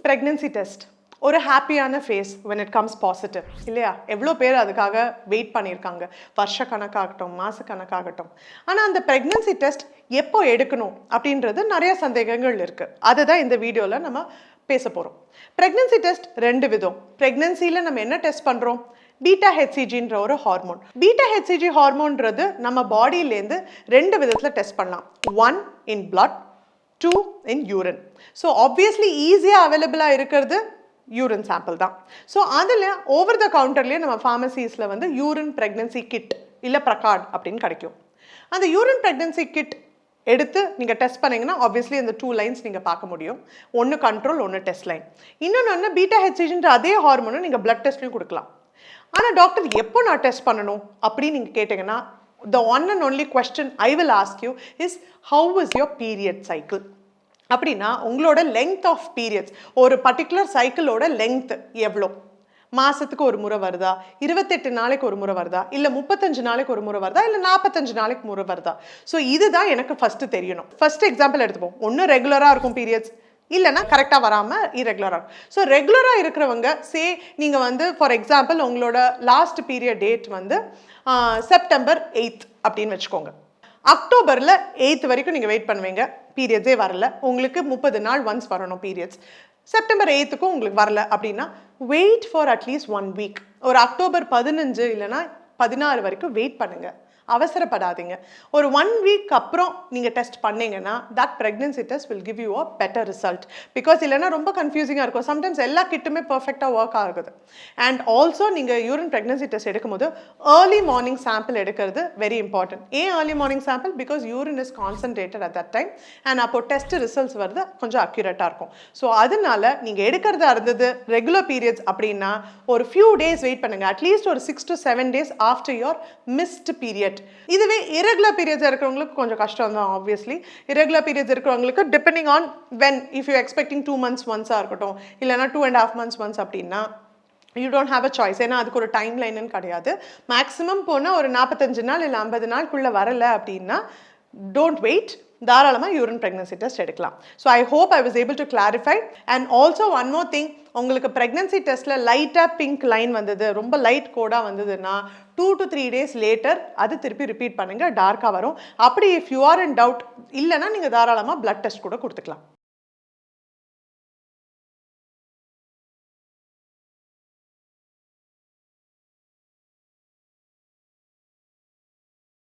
pregnancy test ஒரு ஹாப்பியான face when it comes positive இல்லையா எவ்வளோ பேர் அதுக்காக வெயிட் பண்ணியிருக்காங்க வருஷ கணக்காகட்டும் மாத கணக்காகட்டும் ஆனால் அந்த ப்ரெக்னன்சி டெஸ்ட் எப்போ எடுக்கணும் அப்படின்றது நிறைய சந்தேகங்கள் இருக்குது அதுதான் இந்த வீடியோவில் நம்ம பேச போகிறோம். ப்ரெக்னன்சி டெஸ்ட் ரெண்டு விதம். ப்ரெக்னன்சியில் நம்ம என்ன டெஸ்ட் பண்ணுறோம்? பீட்டா ஹெச்சிஜின்ற ஒரு ஹார்மோன். பீட்டா ஹெச்சிஜி ஹார்மோன்றது நம்ம பாடியிலேருந்து ரெண்டு விதத்தில் டெஸ்ட் பண்ணலாம். One in blood, two in urine. So obviously ஈஸியாக அவைலபிளாக இருக்கிறது யூரின் சாம்பிள் தான். ஸோ அதில் ஓவர் த கவுண்டர்லேயே நம்ம ஃபார்மசிஸில் வந்து யூரின் ப்ரெக்னன்சி கிட் இல்லை ப்ரகார்ட் அப்படின்னு கிடைக்கும். அந்த யூரின் ப்ரெக்னன்சி கிட் எடுத்து நீங்கள் டெஸ்ட் பண்ணிங்கன்னா ஆப்வியஸ்லி அந்த 2 லைன்ஸ் நீங்கள் பார்க்க முடியும். ஒன்று கண்ட்ரோல், ஒன்று டெஸ்ட் லைன். இன்னொன்று பீட்டா ஹெச்சிஜின்ற அதே ஹார்மோனை நீங்கள் பிளட் டெஸ்ட்லையும் கொடுக்கலாம். ஆனால் டாக்டர் எப்போ நான் டெஸ்ட் பண்ணணும் அப்படின்னு நீங்கள் கேட்டிங்கன்னா the one and only question I will ask you is how is your period cycle? அப்படின்னா உங்களோட லெங்த் ஆஃப் பீரியட்ஸ், ஒரு பர்டிகுலர் சைக்கிளோட லெங்த் எவ்வளோ, மாதத்துக்கு ஒரு முறை வருதா, 28 நாளைக்கு ஒரு முறை வருதா, இல்லை 35 நாளைக்கு ஒரு முறை வருதா, இல்லை 45 நாளைக்கு முறை வருதா. ஸோ இதுதான் எனக்கு ஃபஸ்ட்டு தெரியணும். ஃபஸ்ட்டு எக்ஸாம்பிள் எடுத்துப்போம். ஒன்று ரெகுலராக இருக்கும் பீரியட்ஸ், இல்லைனா கரெக்டாக வராமல் இரெகுலராக இருக்கும். ஸோ ரெகுலராக இருக்கிறவங்க நீங்கள் வந்து ஃபார் எக்ஸாம்பிள் உங்களோட லாஸ்ட் பீரியட் டேட் வந்து செப்டம்பர் 8 அப்படின்னு வச்சுக்கோங்க. அக்டோபரில் 8 வரைக்கும் நீங்கள் வெயிட் பண்ணுவீங்க, பீரியட்ஸே வரல, உங்களுக்கு 30 நாள் ஒன்ஸ் வரணும் பீரியட்ஸ். செப்டம்பர் 8க்கும் உங்களுக்கு வரல அப்படின்னா வெயிட் ஃபார் அட்லீஸ்ட் 1 வீக். ஒரு அக்டோபர் 15 இல்லைனா 16 வரைக்கும் வெயிட் பண்ணுங்கள், அவசரப்படாதீங்க. ஒரு 1 வீக் அப்புறம் நீங்கள் டெஸ்ட் பண்ணீங்கன்னா that pregnancy test will give you a better result. Because இல்லைனா ரொம்ப கன்ஃபியூசிங்காக இருக்கும். சம்டைம்ஸ் எல்லா கிட்டுமே பர்ஃபெக்டாக ஒர்க் ஆகுது. அண்ட் ஆல்சோ நீங்கள் யூரின் ப்ரெக்னன்சி டெஸ்ட் எடுக்கும்போது ஏர்லி மார்னிங் சாம்பிள் எடுக்கிறது வெரி இம்பார்ட்டன்ட். ஏன் early morning sample? Because urine is concentrated at that time and அப்போ டெஸ்ட் ரிசல்ட்ஸ் வருது கொஞ்சம் அக்யூரேட்டாக இருக்கும். ஸோ அதனால நீங்கள் எடுக்கிறதா இருந்தது ரெகுலர் பீரியட்ஸ் அப்படின்னா ஒரு ஃபியூ டேஸ் வெயிட் பண்ணுங்கள். அட்லீஸ்ட் ஒரு 6 to 7 days after your missed period. இதுவே irregular periods இருக்கிறவங்களுக்கு கொஞ்சம் கஷ்டம் தான். ஆப்வியஸ்லி irregular periods இருக்கிறவங்களுக்கு depending on when, if you expecting 2 months ஒன்ஸாக இருக்கட்டும், இல்லைனா 2.5 months ஒன்ஸ் அப்படின்னா you don't have a choice. ஏன்னா அதுக்கு ஒரு டைம் லைன்னு கிடையாது. மேக்ஸிமம் போனால் ஒரு 45 நாள் இல்லை 50 நாளுக்குள்ளே வரலை அப்படின்னா டோன்ட் வெயிட், தாராளமாக யூரின் ப்ரெக்னன்சி டெஸ்ட் எடுக்கலாம். So I hope I was able to clarify. And also one more thing, உங்களுக்கு ப்ரெக்னன்சி டெஸ்ட்டில் லைட்டாக பிங்க் லைன் வந்தது, ரொம்ப லைட் கோடாக வந்ததுன்னா 2 to 3 days லேட்டர் அது திருப்பி ரிப்பீட் பண்ணுங்கள், டார்க்காக வரும். அப்படி if you are in doubt இல்லைன்னா நீங்கள் தாராளமாக பிளட் டெஸ்ட் கூட கொடுத்துக்கலாம்.